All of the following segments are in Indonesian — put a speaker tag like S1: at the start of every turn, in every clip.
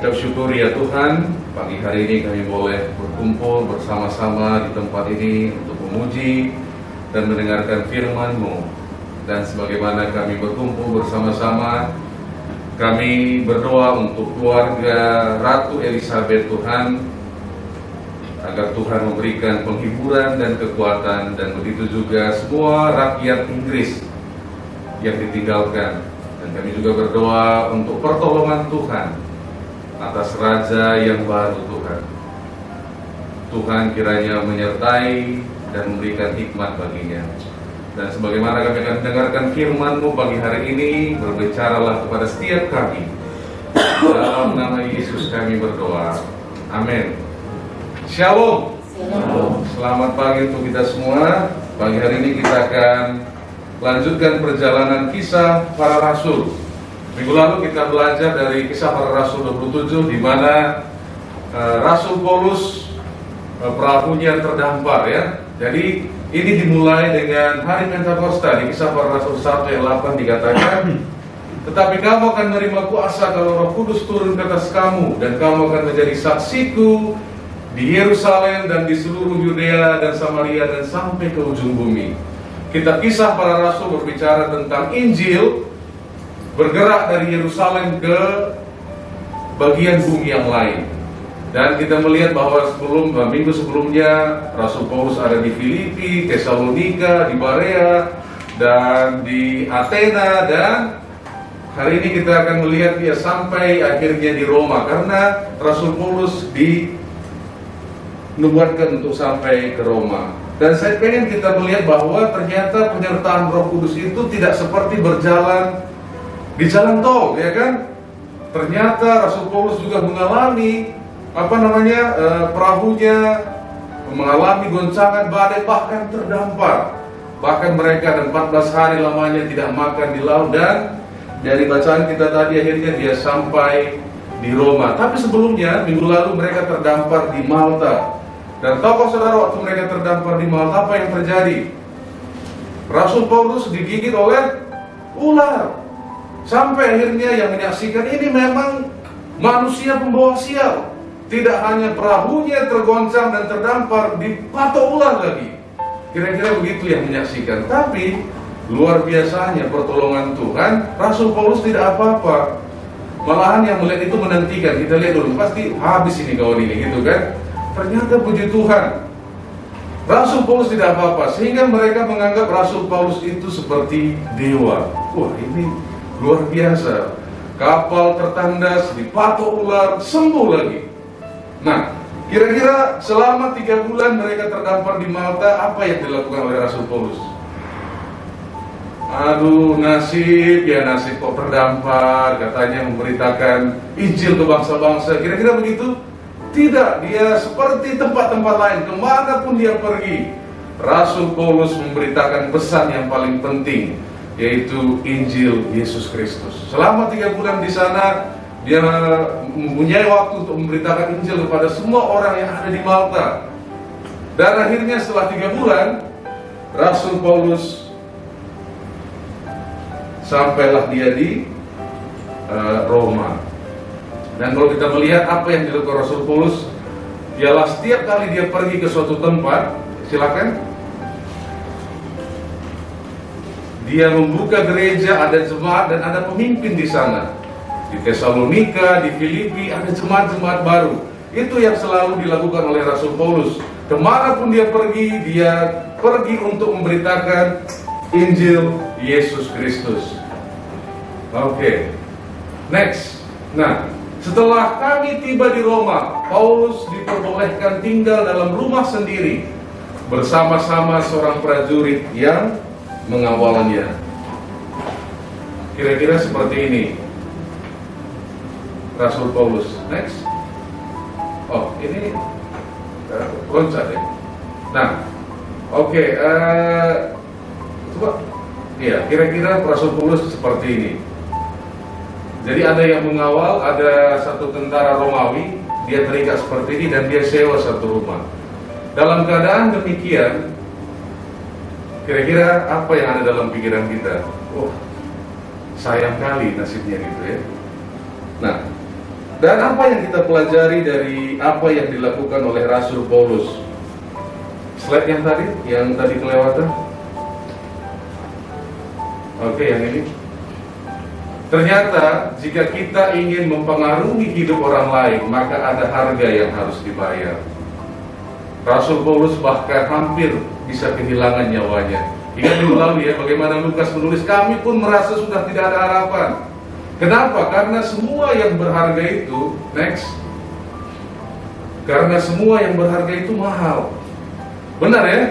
S1: Kita syukuri ya Tuhan, pagi hari ini kami boleh berkumpul bersama-sama di tempat ini untuk memuji dan mendengarkan firman-Mu. Dan sebagaimana kami berkumpul bersama-sama, kami berdoa untuk keluarga Ratu Elizabeth Tuhan, agar Tuhan memberikan penghiburan dan kekuatan, dan begitu juga semua rakyat Inggris yang ditinggalkan. Dan kami juga berdoa untuk pertolongan Tuhan atas Raja yang baru Tuhan. Tuhan kiranya menyertai dan memberikan hikmat baginya. Dan sebagaimana kami akan mendengarkan firman-Mu pagi hari ini, berbicaralah kepada setiap kami. Dalam nama Yesus kami berdoa. Amin. Shalom. Selamat pagi untuk kita semua. Pagi hari ini kita akan lanjutkan perjalanan kisah para rasul. Minggu lalu kita belajar dari kisah para rasul 27, di mana Rasul Paulus perahunya terdampar ya. Jadi ini dimulai dengan hari Pentakosta. Di kisah para rasul 1 ayat 8 dikatakan, tetapi kamu akan menerima kuasa kalau Roh Kudus turun ke atas kamu, dan kamu akan menjadi saksiku di Yerusalem dan di seluruh Yudea dan Samaria dan sampai ke ujung bumi. Kita kisah para rasul berbicara tentang Injil bergerak dari Yerusalem ke bagian bumi yang lain. Dan kita melihat bahwa minggu sebelumnya Rasul Paulus ada di Filipi, Tesalonika, di Berea, dan di Athena. Dan hari ini kita akan melihat dia sampai akhirnya di Roma, karena Rasul Paulus dinubuatkan untuk sampai ke Roma. Dan saya pengen kita melihat bahwa ternyata penyertaan Roh Kudus itu tidak seperti berjalan di jalan tol, ya kan? Ternyata Rasul Paulus juga mengalami perahunya mengalami goncangan badai, bahkan terdampar. Bahkan mereka 14 hari lamanya tidak makan di laut. Dan dari bacaan kita tadi akhirnya dia sampai di Roma. Tapi sebelumnya minggu lalu mereka terdampar di Malta. Dan tahukah saudara, waktu mereka terdampar di Malta, apa yang terjadi? Rasul Paulus digigit oleh ular. Sampai akhirnya yang menyaksikan ini memang manusia pembawa sial. Tidak hanya perahunya tergoncang dan terdampar, dipatok ular lagi. Kira-kira begitu yang menyaksikan. Tapi luar biasanya pertolongan Tuhan, Rasul Paulus tidak apa-apa. Malahan yang melihat itu menantikan, kita lihat dulu, pasti habis ini kawan ini, gitu kan. Ternyata puji Tuhan, Rasul Paulus tidak apa-apa. Sehingga mereka menganggap Rasul Paulus itu seperti dewa. Wah, ini luar biasa. Kapal tertandas, dipatok ular, sembuh lagi. Nah, kira-kira selama 3 bulan mereka terdampar di Malta, apa yang dilakukan oleh Rasul Paulus? Aduh, nasib kok terdampar. Katanya memberitakan Injil ke bangsa-bangsa. Kira-kira begitu? Tidak, dia seperti tempat-tempat lain. Kemanapun dia pergi, Rasul Paulus memberitakan pesan yang paling penting, yaitu Injil Yesus Kristus. Selama 3 bulan di sana, dia mempunyai waktu untuk memberitakan Injil kepada semua orang yang ada di Malta. Dan akhirnya setelah 3 bulan, Rasul Paulus sampailah dia di Roma. Dan kalau kita melihat apa yang dilakukan Rasul Paulus, ialah setiap kali dia pergi ke suatu tempat, silakan, dia membuka gereja, ada jemaat dan ada pemimpin di sana. Di Tesalonika, di Filipi, ada jemaat-jemaat baru. Itu yang selalu dilakukan oleh Rasul Paulus. Kemanapun dia pergi untuk memberitakan Injil Yesus Kristus. Oke. Next. Nah, setelah kami tiba di Roma, Paulus diperbolehkan tinggal dalam rumah sendiri bersama-sama seorang prajurit yang mengawalnya. Kira-kira seperti ini Rasul Paulus. Next. Oh, ini loncat ya. Nah, oke. Coba. Iya, kira-kira Rasul Paulus seperti ini. Jadi ada yang mengawal, ada satu tentara Romawi, dia terikat seperti ini dan dia sewa satu rumah. Dalam keadaan demikian, kira-kira apa yang ada dalam pikiran kita? Oh, sayang kali nasibnya gitu ya. Nah, Dan apa yang kita pelajari dari apa yang dilakukan oleh Rasul Paulus? Slide yang tadi kelewatan. Oke, yang ini. Ternyata jika kita ingin mempengaruhi hidup orang lain, maka ada harga yang harus dibayar. Rasul Paulus bahkan hampir bisa kehilangan nyawanya. Ingat minggu lalu ya, bagaimana Lukas menulis, kami pun merasa sudah tidak ada harapan. Kenapa? Karena semua yang berharga itu, next. Karena semua yang berharga itu mahal. Benar ya?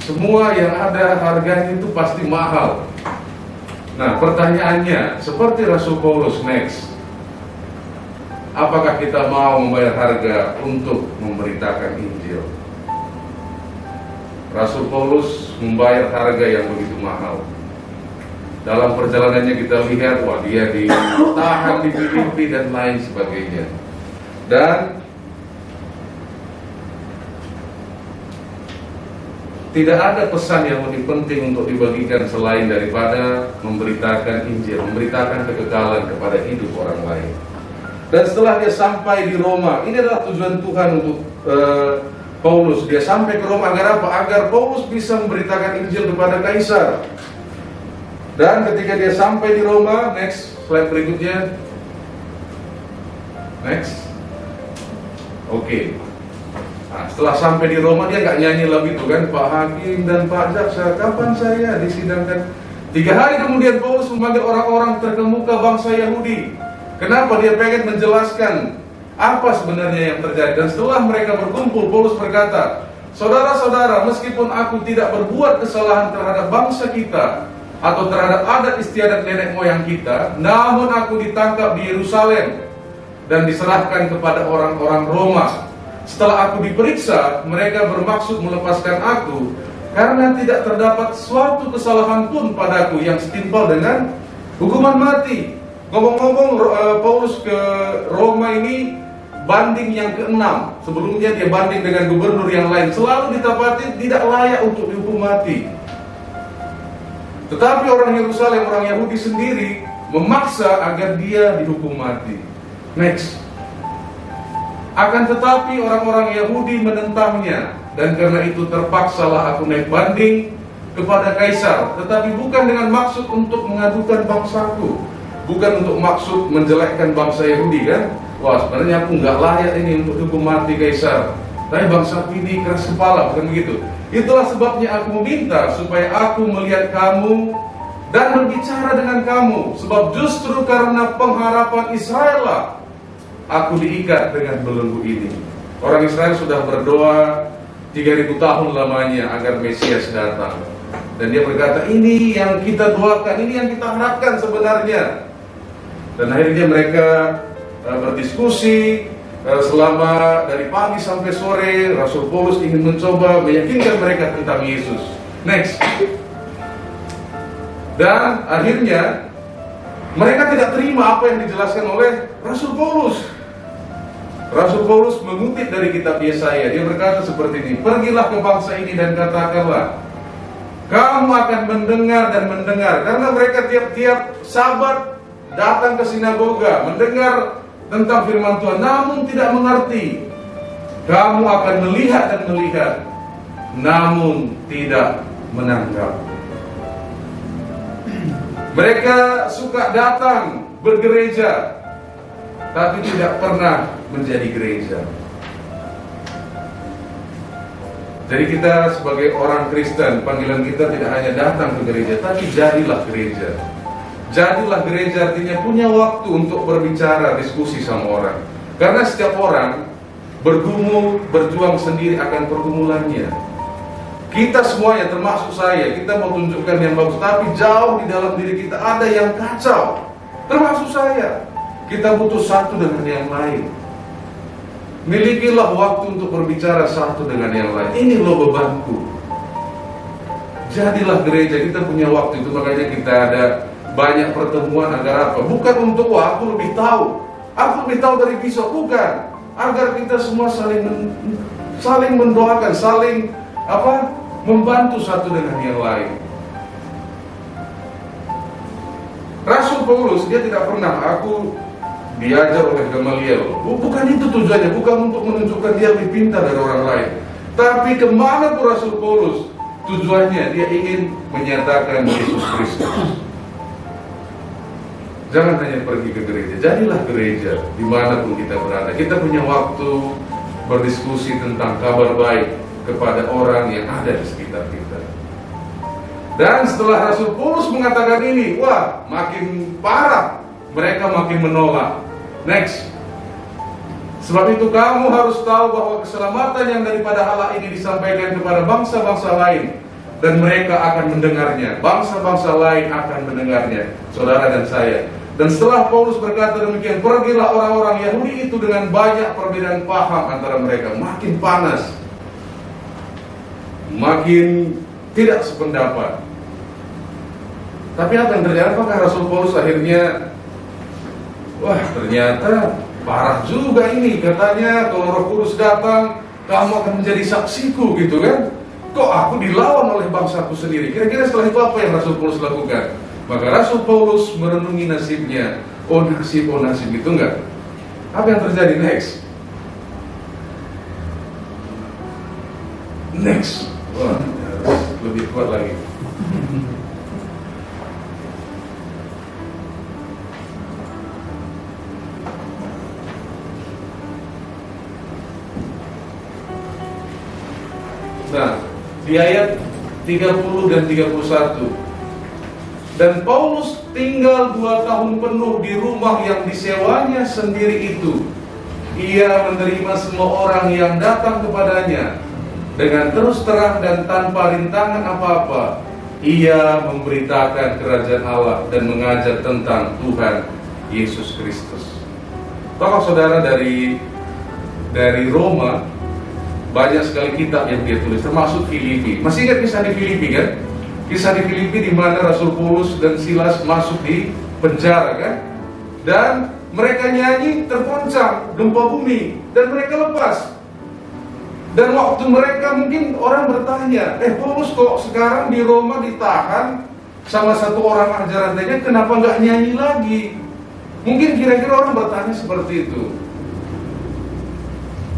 S1: Semua yang ada harganya itu pasti mahal. Nah, pertanyaannya, seperti Rasul Paulus, next. Apakah kita mau membayar harga untuk memberitakan Injil? Rasul Paulus membayar harga yang begitu mahal. Dalam perjalanannya kita lihat, wah dia ditahan di Filipi dan lain sebagainya. Dan tidak ada pesan yang lebih penting untuk dibagikan selain daripada memberitakan Injil, memberitakan kekekalan kepada hidup orang lain. Dan setelah dia sampai di Roma, ini adalah tujuan Tuhan untuk Paulus. Dia sampai ke Roma agar apa? Agar Paulus bisa memberitakan Injil kepada Kaisar. Dan ketika dia sampai di Roma, next slide berikutnya. Next. Oke. Nah, setelah sampai di Roma dia nggak nyanyi lagi tuh kan, Pak Hakim dan Pak Jaksa, kapan saya disidangkan? 3 hari kemudian Paulus memanggil orang-orang terkemuka bangsa Yahudi. Kenapa? Dia pengen menjelaskan apa sebenarnya yang terjadi. Dan setelah mereka berkumpul, Paulus berkata, saudara-saudara, meskipun aku tidak berbuat kesalahan terhadap bangsa kita atau terhadap adat istiadat nenek moyang kita, namun aku ditangkap di Yerusalem dan diserahkan kepada orang-orang Roma. Setelah aku diperiksa, mereka bermaksud melepaskan aku karena tidak terdapat suatu kesalahan pun padaku yang setimpal dengan hukuman mati. Ngomong-ngomong, Paulus ke Roma ini banding yang ke-6. Sebelumnya dia banding dengan gubernur yang lain, selalu ditapati tidak layak untuk dihukum mati. Tetapi orang Yerusalem, orang Yahudi sendiri memaksa agar dia dihukum mati. Next. Akan tetapi orang-orang Yahudi menentangnya, dan karena itu terpaksalah aku naik banding kepada Kaisar. Tetapi bukan dengan maksud untuk mengadukan bangsaku, bukan untuk maksud menjelekkan bangsa Yahudi kan. Wah, sebenarnya aku nggak layak ini untuk dihukum mati Kaisar, tapi bangsa ini keras kepala, bukan begitu. Itulah sebabnya aku meminta supaya aku melihat kamu dan berbicara dengan kamu, sebab justru karena pengharapan Israel lah aku diikat dengan belenggu ini. Orang Israel sudah berdoa 3000 tahun lamanya agar Mesias datang. Dan dia berkata, ini yang kita doakan, ini yang kita harapkan sebenarnya. Dan akhirnya mereka berdiskusi selama dari pagi sampai sore. Rasul Paulus ingin mencoba meyakinkan mereka tentang Yesus. Next. Dan akhirnya mereka tidak terima apa yang dijelaskan oleh Rasul Paulus. Rasul Paulus mengutip dari kitab Yesaya. Dia berkata seperti ini, pergilah ke bangsa ini dan katakanlah, kamu akan mendengar dan mendengar. Karena mereka tiap-tiap Sabat datang ke sinagoga, mendengar tentang firman Tuhan, namun tidak mengerti. Kamu akan melihat dan melihat, namun tidak menangkap. Mereka suka datang bergereja, tapi tidak pernah menjadi gereja. Jadi kita sebagai orang Kristen, panggilan kita tidak hanya datang ke gereja, tapi jadilah gereja. Jadilah gereja artinya punya waktu untuk berbicara, diskusi sama orang. Karena setiap orang bergumul, berjuang sendiri akan pergumulannya. Kita semuanya, termasuk saya, kita mau tunjukkan yang bagus, tapi jauh di dalam diri kita ada yang kacau. Termasuk saya. Kita butuh satu dengan yang lain. Milikilah waktu untuk berbicara satu dengan yang lain. Ini loh bebanku. Jadilah gereja, kita punya waktu itu, makanya kita ada banyak pertemuan agar apa? Bukan untuk aku lebih tahu dari besok, bukan. Agar kita semua saling mendoakan, saling membantu satu dengan yang lain. Rasul Paulus dia tidak pernah, aku diajar oleh Gamaliel. Bukan itu tujuannya, bukan untuk menunjukkan dia lebih pintar dari orang lain. Tapi kemana pun Rasul Paulus, tujuannya dia ingin menyatakan Yesus Kristus. Jangan hanya pergi ke gereja, jadilah gereja dimanapun kita berada. Kita punya waktu berdiskusi tentang kabar baik kepada orang yang ada di sekitar kita. Dan setelah Rasul Paulus mengatakan ini, wah, makin parah, mereka makin menolak. Next. Sebab itu kamu harus tahu bahwa keselamatan yang daripada Allah ini disampaikan kepada bangsa-bangsa lain, dan mereka akan mendengarnya. Bangsa-bangsa lain akan mendengarnya, saudara dan saya. Dan setelah Paulus berkata demikian, pergilah orang-orang Yahudi itu dengan banyak perbedaan paham antara mereka. Makin panas, makin tidak sependapat. Tapi apa yang terjadi? Apakah Rasul Paulus akhirnya, wah, ternyata parah juga ini, katanya kalau Roh Kudus datang, kamu akan menjadi saksiku, gitu kan? Kok aku dilawan oleh bangsaku sendiri? Kira-kira setelah itu apa yang Rasul Paulus lakukan? Maka Rasul Paulus merenungi nasibnya. Oh nasib itu enggak. Apa yang terjadi next? Wah, harus lebih kuat lagi. Nah, di ayat 30 dan 31, dan Paulus tinggal 2 tahun penuh di rumah yang disewanya sendiri itu. Ia menerima semua orang yang datang kepadanya dengan terus terang dan tanpa rintangan apa-apa. Ia memberitakan kerajaan Allah dan mengajar tentang Tuhan Yesus Kristus. Tokoh saudara dari Roma, banyak sekali kitab yang dia tulis, termasuk Filipi. Masih ingat kisah di Filipi kan? Kisah di Filipi di mana Rasul Paulus dan Silas masuk di penjara kan? Dan mereka nyanyi, terponcang gempa bumi, dan mereka lepas. Dan waktu mereka, mungkin orang bertanya, Paulus kok sekarang di Roma ditahan sama satu orang ajaran rantainya, kenapa nggak nyanyi lagi? Mungkin kira-kira orang bertanya seperti itu.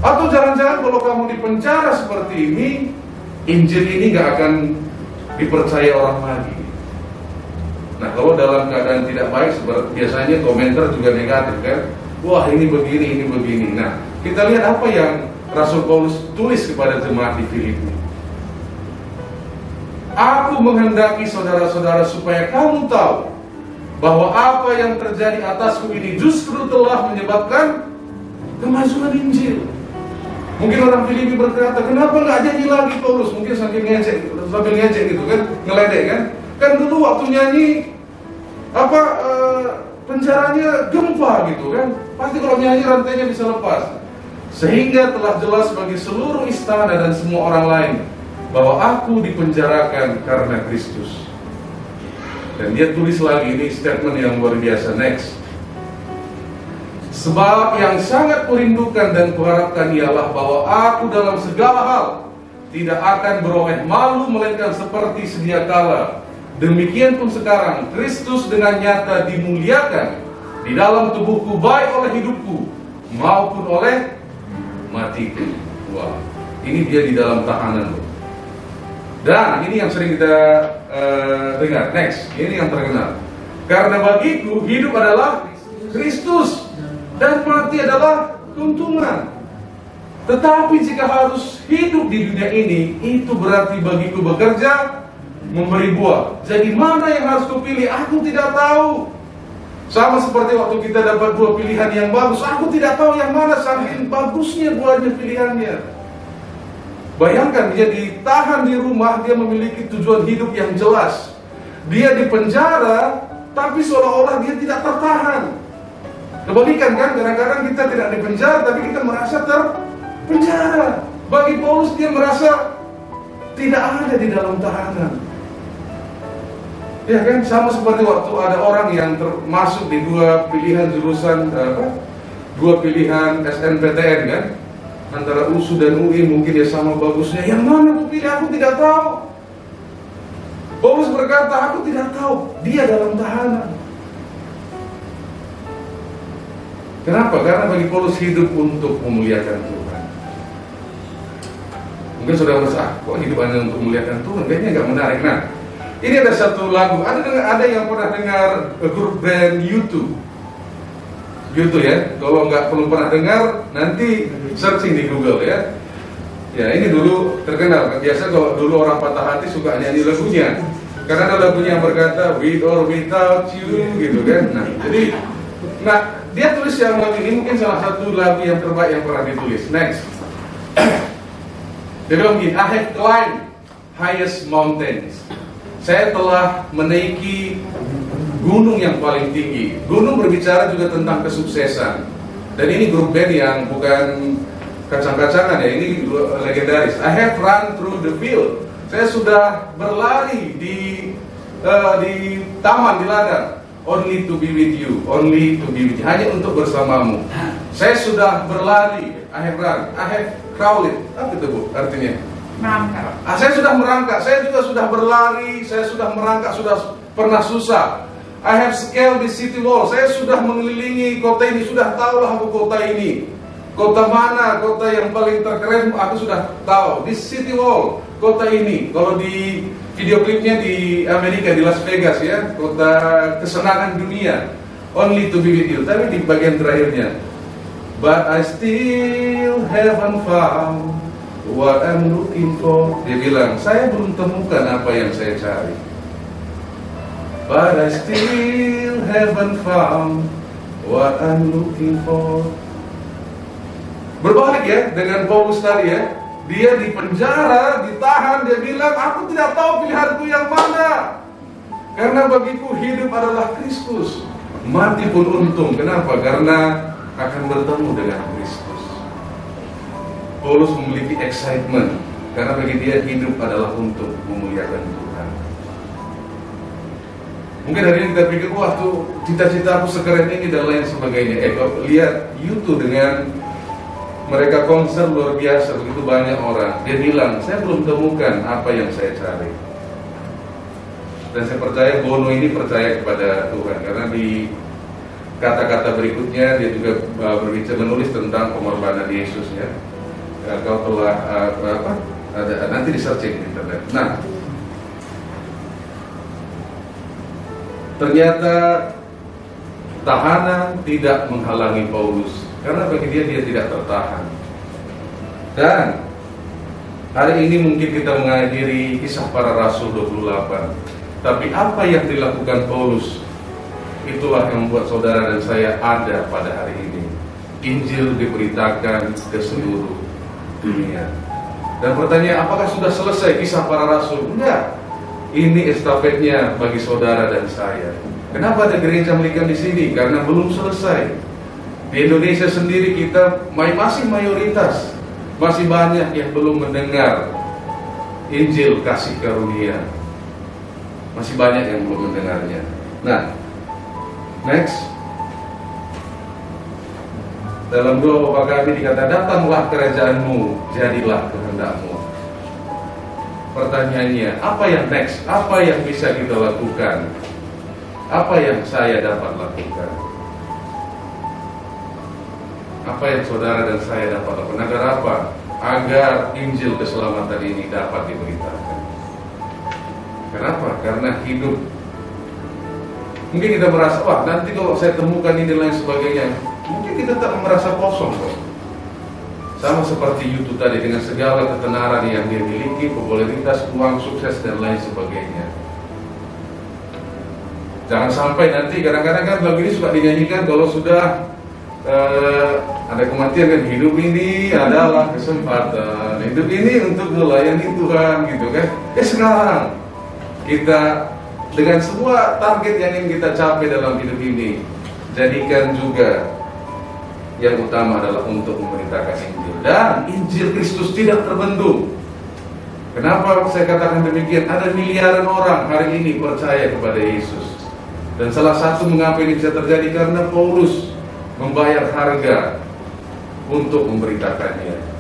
S1: Atau jangan-jangan kalau kamu di penjara seperti ini, Injil ini nggak akan dipercaya orang lagi. Nah, kalau dalam keadaan tidak baik, biasanya komentar juga negatif kan? Wah, ini begini. Nah, kita lihat apa yang Rasul Paulus tulis kepada jemaat di Filipi. Aku menghendaki saudara-saudara supaya kamu tahu bahwa apa yang terjadi atasku ini justru telah menyebabkan kemajuan Injil. Mungkin orang Filipi berkata, kenapa nggak nyanyi lagi Paulus? Mungkin sambil ngejek gitu kan, ngeledek kan? Kan dulu waktu nyanyi, penjaranya gempa gitu kan? Pasti kalau nyanyi rantainya bisa lepas. Sehingga telah jelas bagi seluruh istana dan semua orang lain bahwa aku dipenjarakan karena Kristus. Dan dia tulis lagi, ini statement yang luar biasa. Next. Sebab yang sangat kurindukan dan kuharapkan ialah bahwa aku dalam segala hal tidak akan beroleh malu, melainkan seperti sedia kala. Demikian pun sekarang Kristus dengan nyata dimuliakan di dalam tubuhku, baik oleh hidupku maupun oleh matiku. Wah, ini dia di dalam tahanan. Dan ini yang sering kita dengar. Next, ini yang terkenal. Karena bagiku hidup adalah Kristus dan mati adalah keuntungan. Tetapi jika harus hidup di dunia ini, itu berarti bagiku bekerja, memberi buah. Jadi mana yang harus kupilih? Aku tidak tahu. Sama seperti waktu kita dapat 2 pilihan yang bagus, aku tidak tahu yang mana, saking bagusnya buahnya pilihannya. Bayangkan, dia ditahan di rumah, dia memiliki tujuan hidup yang jelas. Dia di penjara, tapi seolah-olah dia tidak tertahan. Kebalikan kan, kadang-kadang kita tidak di penjara, tapi kita merasa terpenjara. Bagi Paulus, dia merasa tidak ada di dalam tahanan. Ya kan, sama seperti waktu ada orang yang termasuk di 2 pilihan jurusan, 2 pilihan SNPTN kan, antara USU dan UI, mungkin ya sama bagusnya. Yang mana aku pilih? Aku tidak tahu. Paulus berkata, aku tidak tahu. Dia dalam tahanan. Kenapa? Karena bagi Paulus hidup untuk memuliakan Tuhan. Mungkin saudara merasa, kok hidup hanya untuk memuliakan Tuhan? Kayaknya nggak menarik. Nah, ini ada satu lagu. Ada yang pernah dengar grup band YouTube? YouTube ya. Kalau nggak perlu pernah dengar, nanti searching di Google ya. Ya ini dulu terkenal. Biasa kalau dulu orang patah hati suka nyanyi lagunya. Karena ada lagunya yang berkata with or without you gitu kan. Nah, dia tulis yang lagu ini mungkin salah satu lagu yang terbaik yang pernah ditulis. Next. Dia bilang begini, I have climbed highest mountains. Saya telah menaiki gunung yang paling tinggi. Gunung berbicara juga tentang kesuksesan. Dan ini grup band yang bukan kacang-kacangan ya, ini legendaris. I have run through the field. Saya sudah berlari di taman, di ladang. Only to be with you, only to be with you. Hanya untuk bersamamu. Saya sudah berlari. I have run, I have crawled. Apa itu Bu artinya?
S2: Merangkak.
S1: Saya sudah merangkak. Saya juga sudah berlari. Saya sudah merangkak. Sudah pernah susah. I have scaled the city wall. Saya sudah mengelilingi kota ini. Sudah tahulah aku kota ini. Kota mana? Kota yang paling terkeren aku sudah tahu. Di city wall. Kota ini. Kalau di video klipnya di Amerika, di Las Vegas ya, kota kesenangan dunia. Only to be with you. Tapi di bagian terakhirnya, but I still haven't found what I'm looking for. Dia bilang, saya belum temukan apa yang saya cari. But I still haven't found what I'm looking for. Berbalik ya dengan Paulus tadi ya. Dia di penjara, ditahan, dia bilang, aku tidak tahu pilihanku yang mana. Karena bagiku hidup adalah Kristus. Mati pun untung. Kenapa? Karena akan bertemu dengan Kristus. Paulus memiliki excitement. Karena bagi dia hidup adalah untuk memuliakan Tuhan. Mungkin hari ini kita pikir, wah tuh cita-cita aku sekeren ini dan lain sebagainya. Lihat YouTube dengan mereka konser luar biasa, begitu banyak orang. Dia bilang, saya belum temukan apa yang saya cari. Dan saya percaya Bono ini percaya kepada Tuhan. Karena di kata-kata berikutnya dia juga berbicara menulis tentang pengorbanan Yesus ya. Kau telah nanti di searching di internet. Nah, ternyata tahanan tidak menghalangi Paulus. Karena bagi dia tidak tertahan. Dan hari ini mungkin kita mengakhiri kisah para rasul 28. Tapi apa yang dilakukan Paulus, itulah yang membuat saudara dan saya ada pada hari ini. Injil diberitakan ke seluruh dunia. Dan pertanyaan, apakah sudah selesai kisah para rasul? Enggak. Ini estafetnya bagi saudara dan saya. Kenapa ada gereja Melikan di sini? Karena belum selesai. Di Indonesia sendiri kita masih mayoritas, masih banyak yang belum mendengar Injil kasih karunia. Masih banyak yang belum mendengarnya. Nah, next. Dalam doa Bapa kami dikata, datanglah kerajaanmu, jadilah kehendakmu. Pertanyaannya, apa yang next? Apa yang bisa kita lakukan? Apa yang saya dapat lakukan? Apa yang saudara dan saya dapat lakukan? Agar apa? Agar Injil keselamatan ini dapat diberitakan. Kenapa? Karena hidup. Mungkin kita merasa, wah nanti kalau saya temukan ini dan lain sebagainya, mungkin kita tak merasa kosong kok. Sama seperti YouTube tadi, dengan segala ketenaran yang dia miliki, popularitas, uang, sukses dan lain sebagainya. Jangan sampai nanti kadang-kadang kan lagu ini suka dinyanyikan kalau sudah ada kematian kan, hidup ini adalah kesempatan, hidup ini untuk melayani Tuhan gitu kan. Sekarang kita dengan semua target yang ingin kita capai dalam hidup ini, jadikan juga yang utama adalah untuk memberitakan Injil. Dan Injil Kristus tidak terbendung. Kenapa saya katakan demikian? Ada miliaran orang hari ini percaya kepada Yesus. Dan salah satu mengapa ini bisa terjadi karena Paulus membayar harga untuk memberitakannya.